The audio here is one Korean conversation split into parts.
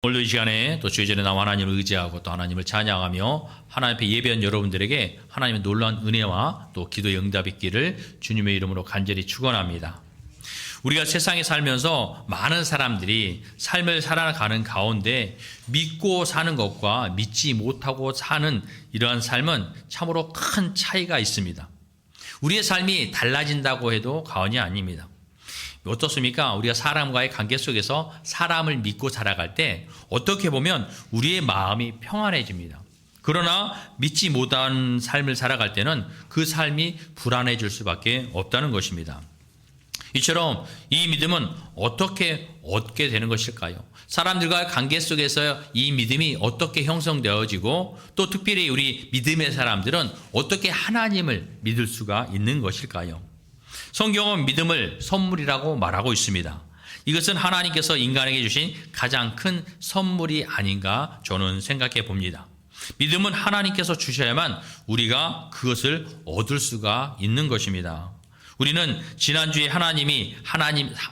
오늘도 이 시간에 또 주의 전에 나와 하나님을 의지하고 또 하나님을 찬양하며 하나님 앞에 예배한 여러분들에게 하나님의 놀라운 은혜와 또 기도의 응답이 있기를 주님의 이름으로 간절히 축원합니다. 우리가 세상에 살면서 많은 사람들이 삶을 살아가는 가운데 믿고 사는 것과 믿지 못하고 사는 이러한 삶은 참으로 큰 차이가 있습니다. 우리의 삶이 달라진다고 해도 과언이 아닙니다. 어떻습니까? 우리가 사람과의 관계 속에서 사람을 믿고 살아갈 때 어떻게 보면 우리의 마음이 평안해집니다. 그러나 믿지 못한 삶을 살아갈 때는 그 삶이 불안해질 수밖에 없다는 것입니다. 이처럼 이 믿음은 어떻게 얻게 되는 것일까요? 사람들과의 관계 속에서 이 믿음이 어떻게 형성되어지고 또 특별히 우리 믿음의 사람들은 어떻게 하나님을 믿을 수가 있는 것일까요? 성경은 믿음을 선물이라고 말하고 있습니다. 이것은 하나님께서 인간에게 주신 가장 큰 선물이 아닌가 저는 생각해 봅니다. 믿음은 하나님께서 주셔야만 우리가 그것을 얻을 수가 있는 것입니다. 우리는 지난주에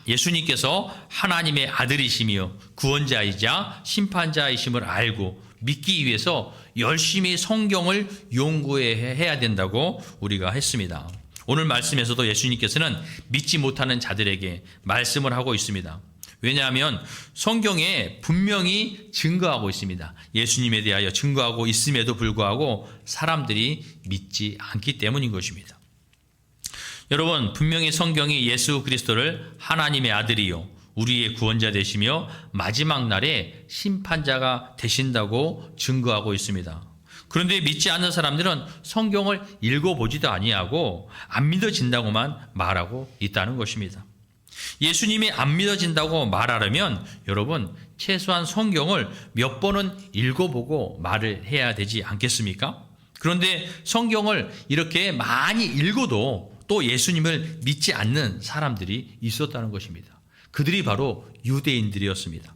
예수님께서 하나님의 아들이시며 구원자이자 심판자이심을 알고 믿기 위해서 열심히 성경을 연구해야 된다고 우리가 했습니다. 오늘 말씀에서도 예수님께서는 믿지 못하는 자들에게 말씀을 하고 있습니다. 왜냐하면 성경에 분명히 증거하고 있습니다. 예수님에 대하여 증거하고 있음에도 불구하고 사람들이 믿지 않기 때문인 것입니다. 여러분, 분명히 성경이 예수 그리스도를 하나님의 아들이요 우리의 구원자 되시며 마지막 날에 심판자가 되신다고 증거하고 있습니다. 그런데 믿지 않는 사람들은 성경을 읽어보지도 아니하고 안 믿어진다고만 말하고 있다는 것입니다. 예수님이 안 믿어진다고 말하려면 여러분 최소한 성경을 몇 번은 읽어보고 말을 해야 되지 않겠습니까? 그런데 성경을 이렇게 많이 읽어도 또 예수님을 믿지 않는 사람들이 있었다는 것입니다. 그들이 바로 유대인들이었습니다.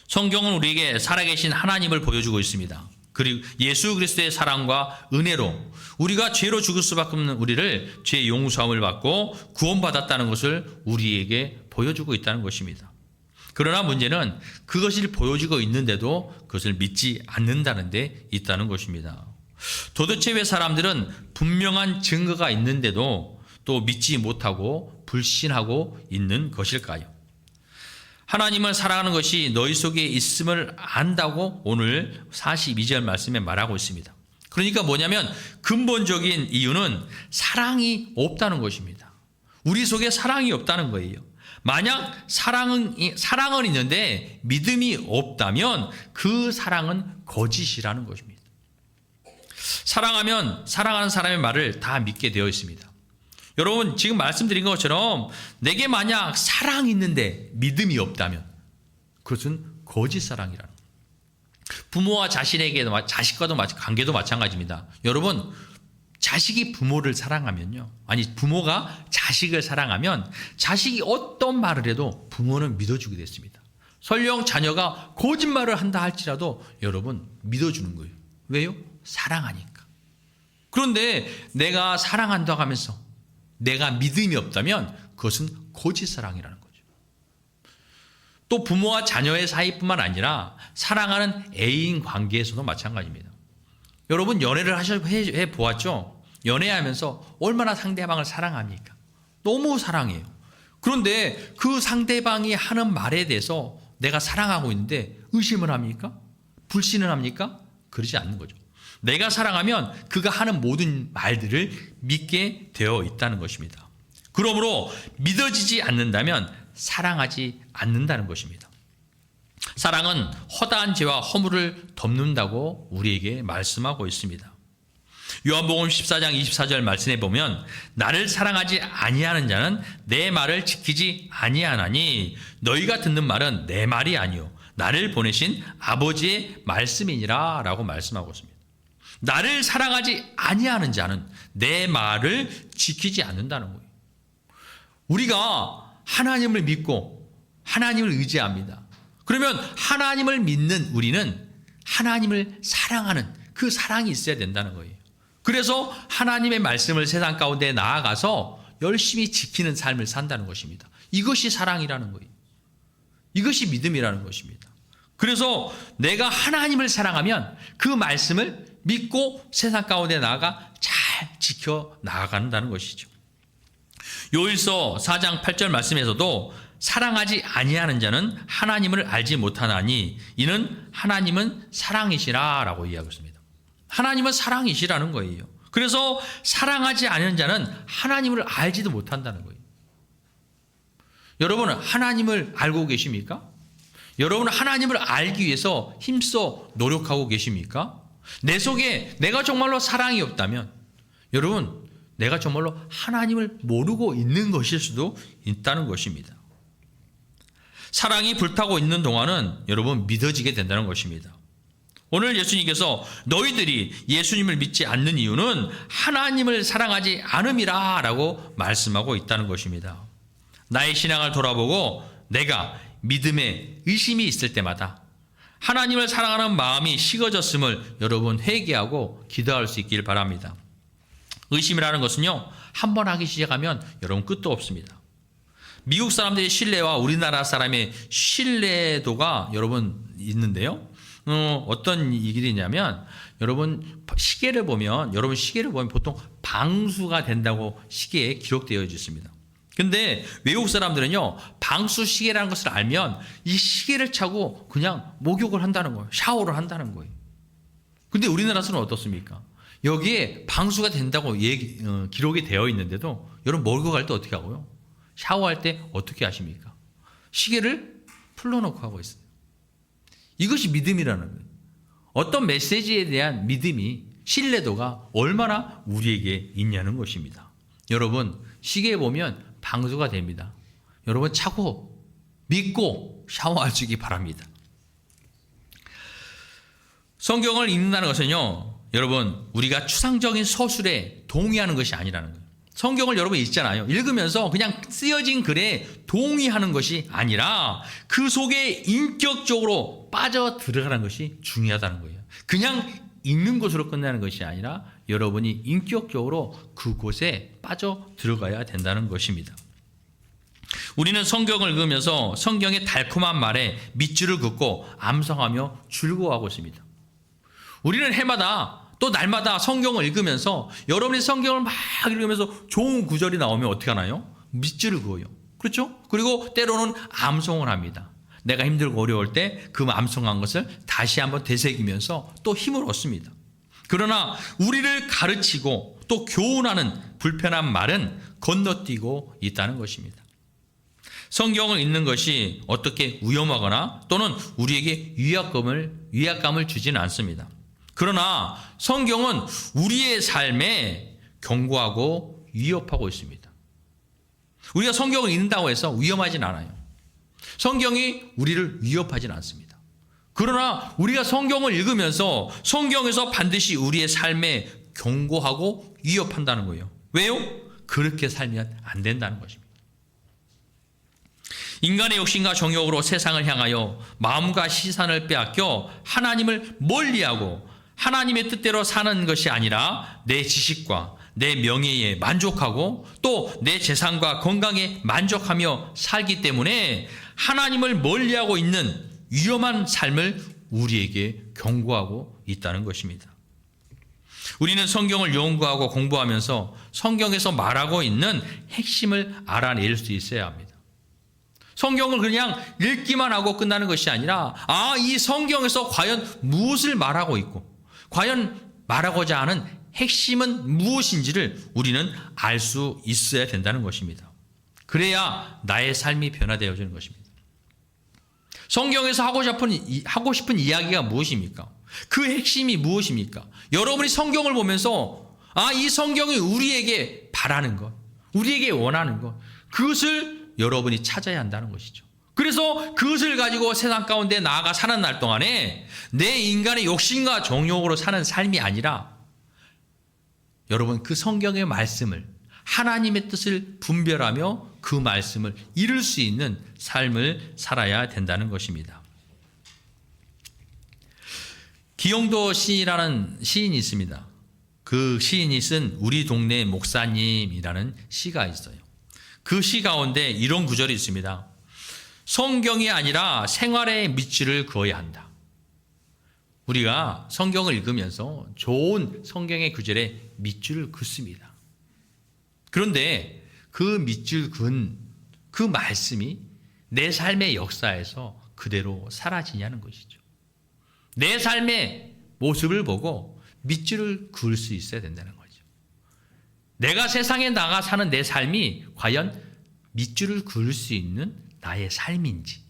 성경은 우리에게 살아계신 하나님을 보여주고 있습니다. 그리고 예수 그리스도의 사랑과 은혜로 우리가 죄로 죽을 수밖에 없는 우리를 죄 용서함을 받고 구원받았다는 것을 우리에게 보여주고 있다는 것입니다. 그러나 문제는 그것을 보여주고 있는데도 그것을 믿지 않는다는 데 있다는 것입니다. 도대체 왜 사람들은 분명한 증거가 있는데도 또 믿지 못하고 불신하고 있는 것일까요? 하나님을 사랑하는 것이 너희 속에 있음을 안다고 오늘 42절 말씀에 말하고 있습니다. 그러니까 뭐냐면 근본적인 이유는 사랑이 없다는 것입니다. 우리 속에 사랑이 없다는 거예요. 만약 사랑은 있는데 믿음이 없다면 그 사랑은 거짓이라는 것입니다. 사랑하면 사랑하는 사람의 말을 다 믿게 되어 있습니다. 여러분 지금 말씀드린 것처럼 내게 만약 사랑이 있는데 믿음이 없다면 그것은 거짓 사랑이라는 거예요. 부모와 자식과도 관계도 마찬가지입니다. 여러분 자식이 부모를 사랑하면요, 아니 부모가 자식을 사랑하면 자식이 어떤 말을 해도 부모는 믿어주게 됐습니다. 설령 자녀가 거짓말을 한다 할지라도 여러분 믿어주는 거예요. 왜요? 사랑하니까. 그런데 내가 사랑한다고 하면서 내가 믿음이 없다면 그것은 거짓 사랑이라는 거죠. 또 부모와 자녀의 사이뿐만 아니라 사랑하는 애인 관계에서도 마찬가지입니다. 여러분 연애를 해 보았죠? 연애하면서 얼마나 상대방을 사랑합니까? 너무 사랑해요. 그런데 그 상대방이 하는 말에 대해서 내가 사랑하고 있는데 의심을 합니까? 불신을 합니까? 그러지 않는 거죠. 내가 사랑하면 그가 하는 모든 말들을 믿게 되어 있다는 것입니다. 그러므로 믿어지지 않는다면 사랑하지 않는다는 것입니다. 사랑은 허다한 죄와 허물을 덮는다고 우리에게 말씀하고 있습니다. 요한복음 14장 24절 말씀에 보면 나를 사랑하지 아니하는 자는 내 말을 지키지 아니하나니 너희가 듣는 말은 내 말이 아니요 나를 보내신 아버지의 말씀이니라 라고 말씀하고 있습니다. 나를 사랑하지 아니하는 자는 내 말을 지키지 않는다는 거예요. 우리가 하나님을 믿고 하나님을 의지합니다. 그러면 하나님을 믿는 우리는 하나님을 사랑하는 그 사랑이 있어야 된다는 거예요. 그래서 하나님의 말씀을 세상 가운데 나아가서 열심히 지키는 삶을 산다는 것입니다. 이것이 사랑이라는 거예요. 이것이 믿음이라는 것입니다. 그래서 내가 하나님을 사랑하면 그 말씀을 믿고 세상 가운데 나아가 잘 지켜 나아간다는 것이죠. 요일서 4장 8절 말씀에서도 사랑하지 아니하는 자는 하나님을 알지 못하나니 이는 하나님은 사랑이시라라고 이야기하고 있습니다. 하나님은 사랑이시라는 거예요. 그래서 사랑하지 않는 자는 하나님을 알지도 못한다는 거예요. 여러분은 하나님을 알고 계십니까? 여러분은 하나님을 알기 위해서 힘써 노력하고 계십니까? 내 속에 내가 정말로 사랑이 없다면 여러분 내가 정말로 하나님을 모르고 있는 것일 수도 있다는 것입니다. 사랑이 불타고 있는 동안은 여러분 믿어지게 된다는 것입니다. 오늘 예수님께서 너희들이 예수님을 믿지 않는 이유는 하나님을 사랑하지 않음이라 라고 말씀하고 있다는 것입니다. 나의 신앙을 돌아보고 내가 믿음에 의심이 있을 때마다 하나님을 사랑하는 마음이 식어졌음을 여러분 회개하고 기도할 수 있길 바랍니다. 의심이라는 것은요, 한 번 하기 시작하면 여러분 끝도 없습니다. 미국 사람들의 신뢰와 우리나라 사람의 신뢰도가 여러분 있는데요. 어떤 일이냐면 여러분 시계를 보면 보통 방수가 된다고 시계에 기록되어 있습니다. 근데 외국 사람들은요, 방수 시계라는 것을 알면 이 시계를 차고 그냥 목욕을 한다는 거예요. 샤워를 한다는 거예요. 근데 우리나라 사람은 어떻습니까? 여기에 방수가 된다고 기록이 되어 있는데도 여러분 목욕할 때 어떻게 하고요? 샤워할 때 어떻게 하십니까? 시계를 풀러놓고 하고 있어요. 이것이 믿음이라는 거예요. 어떤 메시지에 대한 믿음이, 신뢰도가 얼마나 우리에게 있냐는 것입니다. 여러분 시계에 보면 방수가 됩니다. 여러분 차고 믿고 샤워하시기 바랍니다. 성경을 읽는다는 것은요, 여러분 우리가 추상적인 서술에 동의하는 것이 아니라는 거예요. 성경을 여러분 읽잖아요. 읽으면서 그냥 쓰여진 글에 동의하는 것이 아니라 그 속에 인격적으로 빠져 들어가는 것이 중요하다는 거예요. 그냥 읽는 것으로 끝나는 것이 아니라 여러분이 인격적으로 그곳에 빠져 들어가야 된다는 것입니다. 우리는 성경을 읽으면서 성경의 달콤한 말에 밑줄을 긋고 암송하며 즐거워하고 있습니다. 우리는 해마다 또 날마다 성경을 읽으면서 여러분이 성경을 막 읽으면서 좋은 구절이 나오면 어떻게 하나요? 밑줄을 그어요. 그렇죠? 그리고 때로는 암송을 합니다. 내가 힘들고 어려울 때 그 암송한 것을 다시 한번 되새기면서 또 힘을 얻습니다. 그러나 우리를 가르치고 또 교훈하는 불편한 말은 건너뛰고 있다는 것입니다. 성경을 읽는 것이 어떻게 위험하거나 또는 우리에게 위압감을 주지는 않습니다. 그러나 성경은 우리의 삶에 경고하고 위협하고 있습니다. 우리가 성경을 읽는다고 해서 위험하진 않아요. 성경이 우리를 위협하진 않습니다. 그러나 우리가 성경을 읽으면서 성경에서 반드시 우리의 삶에 경고하고 위협한다는 거예요. 왜요? 그렇게 살면 안 된다는 것입니다. 인간의 욕심과 정욕으로 세상을 향하여 마음과 시선을 빼앗겨 하나님을 멀리하고 하나님의 뜻대로 사는 것이 아니라 내 지식과 내 명예에 만족하고 또 내 재산과 건강에 만족하며 살기 때문에 하나님을 멀리하고 있는 위험한 삶을 우리에게 경고하고 있다는 것입니다. 우리는 성경을 연구하고 공부하면서 성경에서 말하고 있는 핵심을 알아낼 수 있어야 합니다. 성경을 그냥 읽기만 하고 끝나는 것이 아니라 이 성경에서 과연 무엇을 말하고 있고 과연 말하고자 하는 핵심은 무엇인지를 우리는 알 수 있어야 된다는 것입니다. 그래야 나의 삶이 변화되어지는 것입니다. 성경에서 하고 싶은 이야기가 무엇입니까? 그 핵심이 무엇입니까? 여러분이 성경을 보면서 이 성경이 우리에게 바라는 것, 우리에게 원하는 것, 그것을 여러분이 찾아야 한다는 것이죠. 그래서 그것을 가지고 세상 가운데 나아가 사는 날 동안에 내 인간의 욕심과 정욕으로 사는 삶이 아니라 여러분 그 성경의 말씀을, 하나님의 뜻을 분별하며 그 말씀을 이룰 수 있는 삶을 살아야 된다는 것입니다. 기영도 시인이라는 시인이 있습니다. 그 시인이 쓴 우리 동네 목사님이라는 시가 있어요. 그 시 가운데 이런 구절이 있습니다. 성경이 아니라 생활에 밑줄을 그어야 한다. 우리가 성경을 읽으면서 좋은 성경의 구절에 밑줄을 긋습니다. 그런데 그 밑줄 그은 그 말씀이 내 삶의 역사에서 그대로 사라지냐는 것이죠. 내 삶의 모습을 보고 밑줄을 그을 수 있어야 된다는 거죠. 내가 세상에 나가 사는 내 삶이 과연 밑줄을 그을 수 있는 나의 삶인지.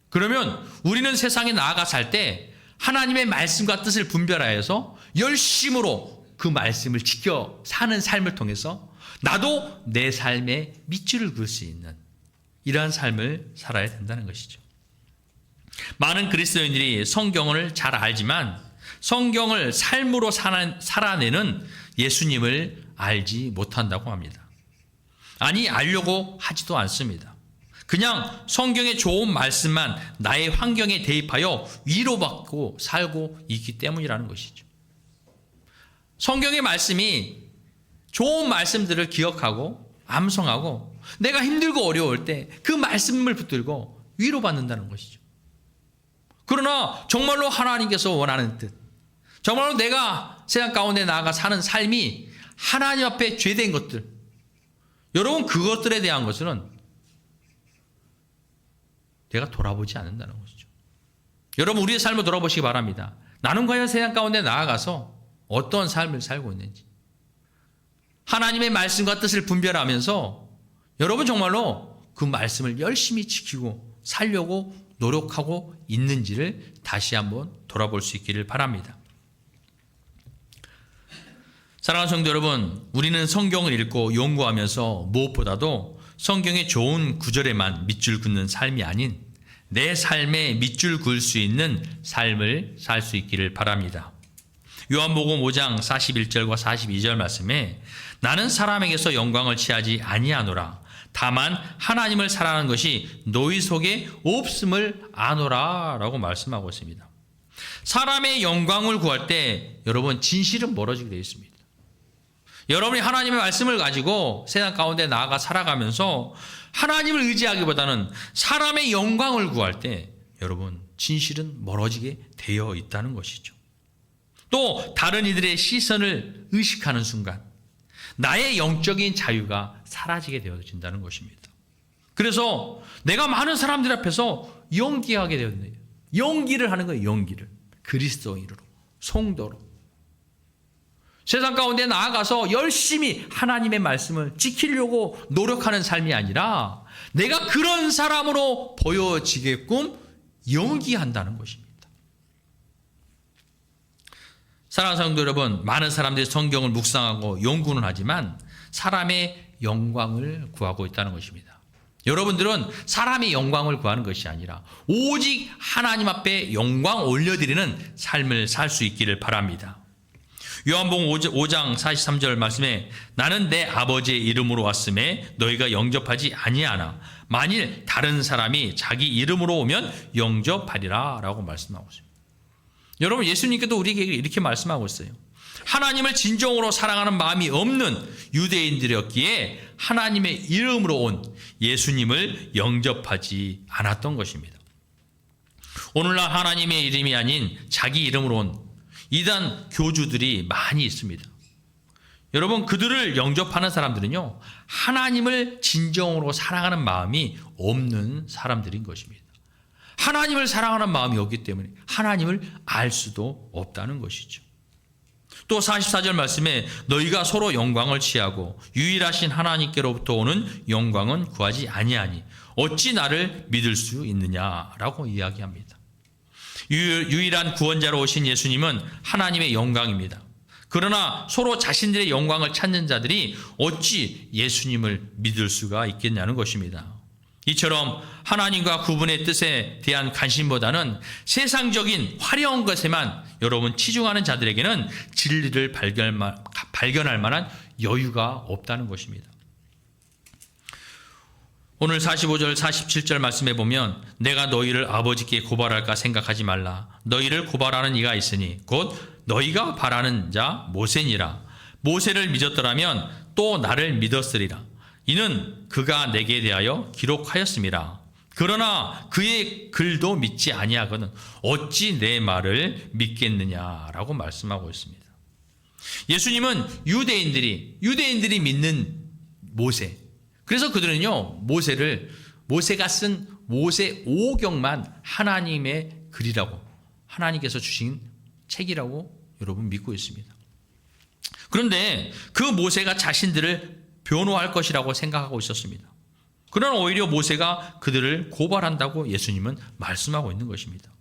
그러면 우리는 세상에 나아가 살 때 하나님의 말씀과 뜻을 분별하여서 열심으로 그 말씀을 지켜 사는 삶을 통해서 나도 내 삶에 밑줄을 그을 수 있는 이러한 삶을 살아야 된다는 것이죠. 많은 그리스도인들이 성경을 잘 알지만 성경을 삶으로 살아내는 예수님을 알지 못한다고 합니다. 아니, 알려고 하지도 않습니다. 그냥 성경의 좋은 말씀만 나의 환경에 대입하여 위로받고 살고 있기 때문이라는 것이죠. 성경의 말씀이 좋은 말씀들을 기억하고 암송하고 내가 힘들고 어려울 때 그 말씀을 붙들고 위로받는다는 것이죠. 그러나 정말로 하나님께서 원하는 뜻, 정말로 내가 세상 가운데 나아가 사는 삶이 하나님 앞에 죄된 것들, 여러분 그것들에 대한 것은 내가 돌아보지 않는다는 것이죠. 여러분 우리의 삶을 돌아보시기 바랍니다. 나는 과연 세상 가운데 나아가서 어떤 삶을 살고 있는지, 하나님의 말씀과 뜻을 분별하면서 여러분 정말로 그 말씀을 열심히 지키고 살려고 노력하고 있는지를 다시 한번 돌아볼 수 있기를 바랍니다. 사랑하는 성도 여러분, 우리는 성경을 읽고 연구하면서 무엇보다도 성경의 좋은 구절에만 밑줄 긋는 삶이 아닌 내 삶에 밑줄 그을 수 있는 삶을 살 수 있기를 바랍니다. 요한복음 5장 41절과 42절 말씀에 나는 사람에게서 영광을 취하지 아니하노라. 다만 하나님을 사랑하는 것이 너희 속에 없음을 아노라 라고 말씀하고 있습니다. 사람의 영광을 구할 때 여러분 진실은 멀어지게 되어 있습니다. 여러분이 하나님의 말씀을 가지고 세상 가운데 나아가 살아가면서 하나님을 의지하기보다는 사람의 영광을 구할 때 여러분 진실은 멀어지게 되어 있다는 것이죠. 또 다른 이들의 시선을 의식하는 순간 나의 영적인 자유가 사라지게 되어진다는 것입니다. 그래서 내가 많은 사람들 앞에서 연기하게 되었네요. 연기를 하는 거예요. 연기를. 그리스도인으로, 성도로. 세상 가운데 나아가서 열심히 하나님의 말씀을 지키려고 노력하는 삶이 아니라 내가 그런 사람으로 보여지게끔 연기한다는 것입니다. 사랑하는 성도 여러분, 많은 사람들이 성경을 묵상하고 연구는 하지만 사람의 영광을 구하고 있다는 것입니다. 여러분들은 사람의 영광을 구하는 것이 아니라 오직 하나님 앞에 영광 올려드리는 삶을 살 수 있기를 바랍니다. 요한복음 5장 43절 말씀에 나는 내 아버지의 이름으로 왔음에 너희가 영접하지 아니하나 만일 다른 사람이 자기 이름으로 오면 영접하리라 라고 말씀하고 있습니다. 여러분 예수님께도 우리에게 이렇게 말씀하고 있어요. 하나님을 진정으로 사랑하는 마음이 없는 유대인들이었기에 하나님의 이름으로 온 예수님을 영접하지 않았던 것입니다. 오늘날 하나님의 이름이 아닌 자기 이름으로 온 이단 교주들이 많이 있습니다. 여러분 그들을 영접하는 사람들은요 하나님을 진정으로 사랑하는 마음이 없는 사람들인 것입니다. 하나님을 사랑하는 마음이 없기 때문에 하나님을 알 수도 없다는 것이죠. 또 44절 말씀에 너희가 서로 영광을 취하고 유일하신 하나님께로부터 오는 영광은 구하지 아니하니 어찌 나를 믿을 수 있느냐라고 이야기합니다. 유일한 구원자로 오신 예수님은 하나님의 영광입니다. 그러나 서로 자신들의 영광을 찾는 자들이 어찌 예수님을 믿을 수가 있겠냐는 것입니다. 이처럼 하나님과 그분의 뜻에 대한 관심보다는 세상적인 화려한 것에만 여러분 치중하는 자들에게는 진리를 발견할 만한 여유가 없다는 것입니다. 오늘 45절 47절 말씀에 보면 내가 너희를 아버지께 고발할까 생각하지 말라. 너희를 고발하는 이가 있으니 곧 너희가 바라는 자 모세니라. 모세를 믿었더라면 또 나를 믿었으리라. 이는 그가 내게 대하여 기록하였음이라. 그러나 그의 글도 믿지 아니하거든 어찌 내 말을 믿겠느냐라고 말씀하고 있습니다. 예수님은 유대인들이 믿는 모세, 그래서 그들은요 모세가 쓴 모세 오경만 하나님의 글이라고, 하나님께서 주신 책이라고 여러분 믿고 있습니다. 그런데 그 모세가 자신들을 변호할 것이라고 생각하고 있었습니다. 그러나 오히려 모세가 그들을 고발한다고 예수님은 말씀하고 있는 것입니다.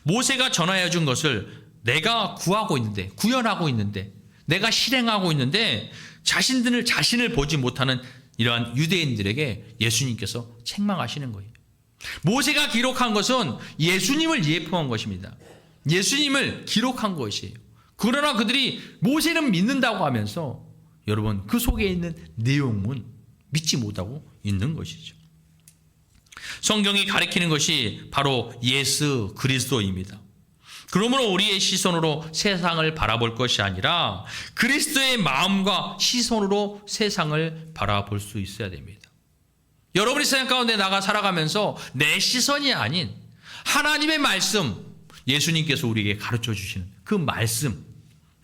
모세가 전하여 준 것을 내가 구하고 있는데, 구현하고 있는데, 내가 실행하고 있는데 자신을 보지 못하는 이러한 유대인들에게 예수님께서 책망하시는 거예요. 모세가 기록한 것은 예수님을 예표한 것입니다. 예수님을 기록한 것이에요. 그러나 그들이 모세는 믿는다고 하면서 여러분 그 속에 있는 내용은 믿지 못하고 있는 것이죠. 성경이 가리키는 것이 바로 예수 그리스도입니다. 그러므로 우리의 시선으로 세상을 바라볼 것이 아니라 그리스도의 마음과 시선으로 세상을 바라볼 수 있어야 됩니다. 여러분이 세상 가운데 나가 살아가면서 내 시선이 아닌 하나님의 말씀, 예수님께서 우리에게 가르쳐 주시는 그 말씀,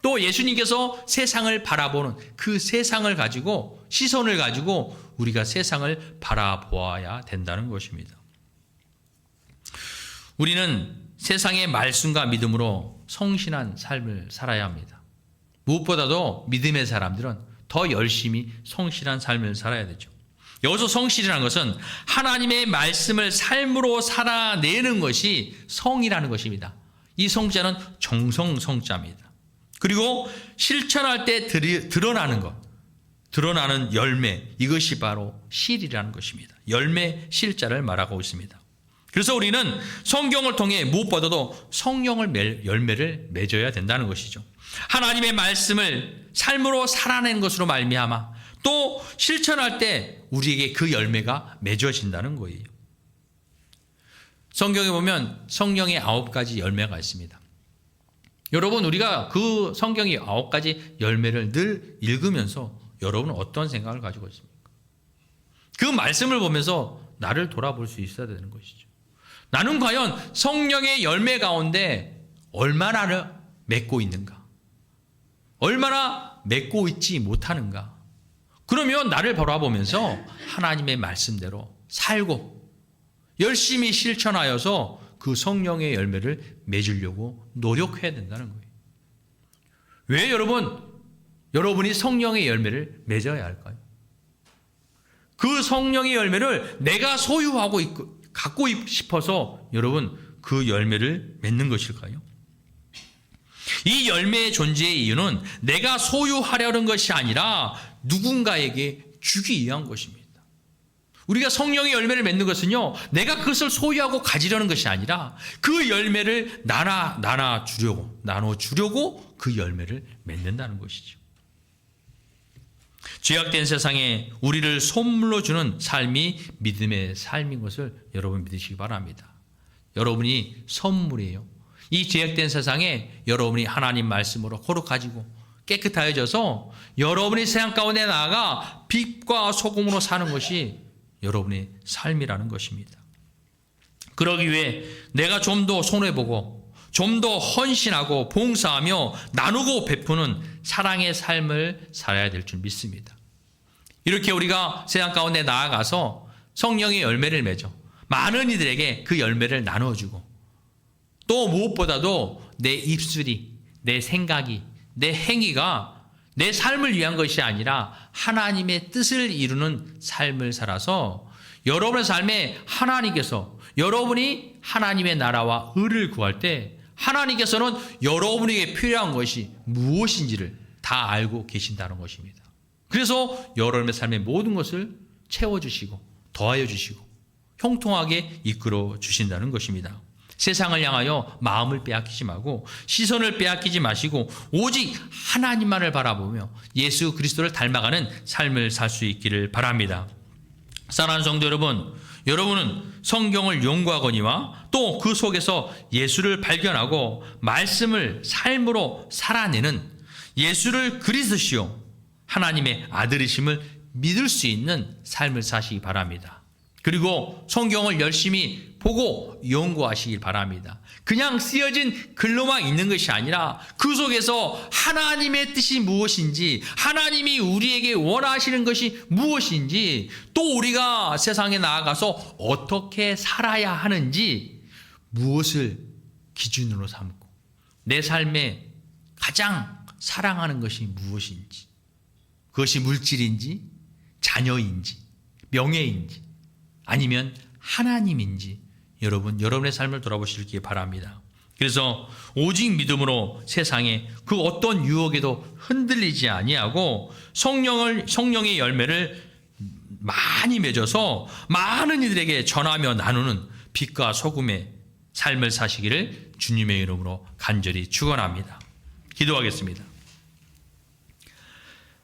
또 예수님께서 세상을 바라보는 그 세상을 가지고, 시선을 가지고 우리가 세상을 바라보아야 된다는 것입니다. 우리는 세상의 말씀과 믿음으로 성실한 삶을 살아야 합니다. 무엇보다도 믿음의 사람들은 더 열심히 성실한 삶을 살아야 되죠. 여기서 성실이라는 것은 하나님의 말씀을 삶으로 살아내는 것이 성이라는 것입니다. 이 성자는 정성성자입니다. 그리고 실천할 때 드러나는 것, 드러나는 열매, 이것이 바로 실이라는 것입니다. 열매, 실자를 말하고 있습니다. 그래서 우리는 성경을 통해 무엇보다도 성령을 열매를 맺어야 된다는 것이죠. 하나님의 말씀을 삶으로 살아낸 것으로 말미암아 또 실천할 때 우리에게 그 열매가 맺어진다는 거예요. 성경에 보면 성령의 9가지 열매가 있습니다. 여러분, 우리가 그 성경의 9가지 열매를 늘 읽으면서 여러분은 어떤 생각을 가지고 있습니까? 그 말씀을 보면서 나를 돌아볼 수 있어야 되는 것이죠. 나는 과연 성령의 열매 가운데 얼마나 맺고 있는가? 얼마나 맺고 있지 못하는가? 그러면 나를 바라보면서 하나님의 말씀대로 살고 열심히 실천하여서 그 성령의 열매를 맺으려고 노력해야 된다는 거예요. 왜 여러분이 성령의 열매를 맺어야 할까요? 그 성령의 열매를 내가 소유하고 있고 갖고 싶어서 여러분 그 열매를 맺는 것일까요? 이 열매의 존재의 이유는 내가 소유하려는 것이 아니라 누군가에게 주기 위한 것입니다. 우리가 성령의 열매를 맺는 것은요, 내가 그것을 소유하고 가지려는 것이 아니라 그 열매를 나눠주려고 그 열매를 맺는다는 것이죠. 죄악된 세상에 우리를 선물로 주는 삶이 믿음의 삶인 것을 여러분 믿으시기 바랍니다. 여러분이 선물이에요. 이 죄악된 세상에 여러분이 하나님 말씀으로 거룩해지고 깨끗하여져서 여러분이 세상 가운데 나아가 빛과 소금으로 사는 것이 여러분의 삶이라는 것입니다. 그러기 위해 내가 좀 더 손해보고 좀 더 헌신하고 봉사하며 나누고 베푸는 사랑의 삶을 살아야 될 줄 믿습니다. 이렇게 우리가 세상 가운데 나아가서 성령의 열매를 맺어 많은 이들에게 그 열매를 나눠주고 또 무엇보다도 내 입술이, 내 생각이, 내 행위가 내 삶을 위한 것이 아니라 하나님의 뜻을 이루는 삶을 살아서 여러분의 삶에 하나님께서 여러분이 하나님의 나라와 의를 구할 때 하나님께서는 여러분에게 필요한 것이 무엇인지를 다 알고 계신다는 것입니다. 그래서 여러분의 삶의 모든 것을 채워주시고 더하여 주시고 형통하게 이끌어 주신다는 것입니다. 세상을 향하여 마음을 빼앗기지 말고 시선을 빼앗기지 마시고 오직 하나님만을 바라보며 예수 그리스도를 닮아가는 삶을 살 수 있기를 바랍니다. 사랑하는 성도 여러분, 여러분은 성경을 연구하거니와 또 그 속에서 예수를 발견하고 말씀을 삶으로 살아내는 예수를 그리스도시요 하나님의 아들이심을 믿을 수 있는 삶을 사시기 바랍니다. 그리고 성경을 열심히 보고 연구하시길 바랍니다. 그냥 쓰여진 글로만 있는 것이 아니라 그 속에서 하나님의 뜻이 무엇인지, 하나님이 우리에게 원하시는 것이 무엇인지, 또 우리가 세상에 나아가서 어떻게 살아야 하는지, 무엇을 기준으로 삼고 내 삶에 가장 사랑하는 것이 무엇인지, 그것이 물질인지 자녀인지 명예인지 아니면 하나님인지 여러분의 삶을 돌아보시기 바랍니다. 그래서 오직 믿음으로 세상에 그 어떤 유혹에도 흔들리지 아니하고 성령의 열매를 많이 맺어서 많은 이들에게 전하며 나누는 빛과 소금의 삶을 사시기를 주님의 이름으로 간절히 축원합니다. 기도하겠습니다.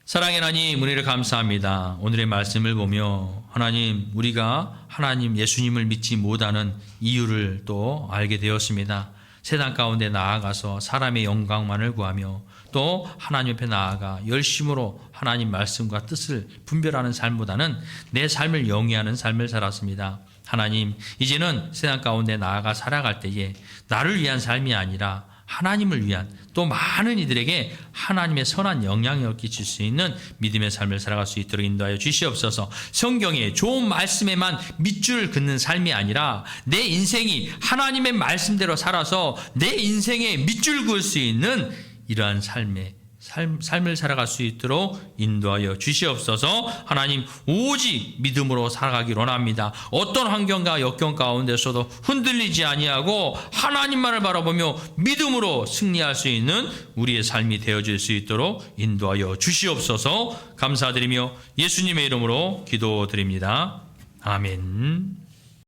사랑의 하나님, 은혜를 감사합니다. 오늘의 말씀을 보며 하나님, 우리가 하나님 예수님을 믿지 못하는 이유를 또 알게 되었습니다. 세상 가운데 나아가서 사람의 영광만을 구하며 또 하나님 앞에 나아가 열심으로 하나님 말씀과 뜻을 분별하는 삶보다는 내 삶을 영위하는 삶을 살았습니다. 하나님, 이제는 세상 가운데 나아가 살아갈 때에 나를 위한 삶이 아니라 하나님을 위한, 또 많은 이들에게 하나님의 선한 영향력을 끼칠 수 있는 믿음의 삶을 살아갈 수 있도록 인도하여 주시옵소서. 성경의 좋은 말씀에만 밑줄을 긋는 삶이 아니라 내 인생이 하나님의 말씀대로 살아서 내 인생에 밑줄 그을 수 있는 이러한 삶을 살아갈 수 있도록 인도하여 주시옵소서. 하나님, 오직 믿음으로 살아가기를 원합니다. 어떤 환경과 역경 가운데서도 흔들리지 아니하고 하나님만을 바라보며 믿음으로 승리할 수 있는 우리의 삶이 되어질 수 있도록 인도하여 주시옵소서. 감사드리며 예수님의 이름으로 기도드립니다. 아멘.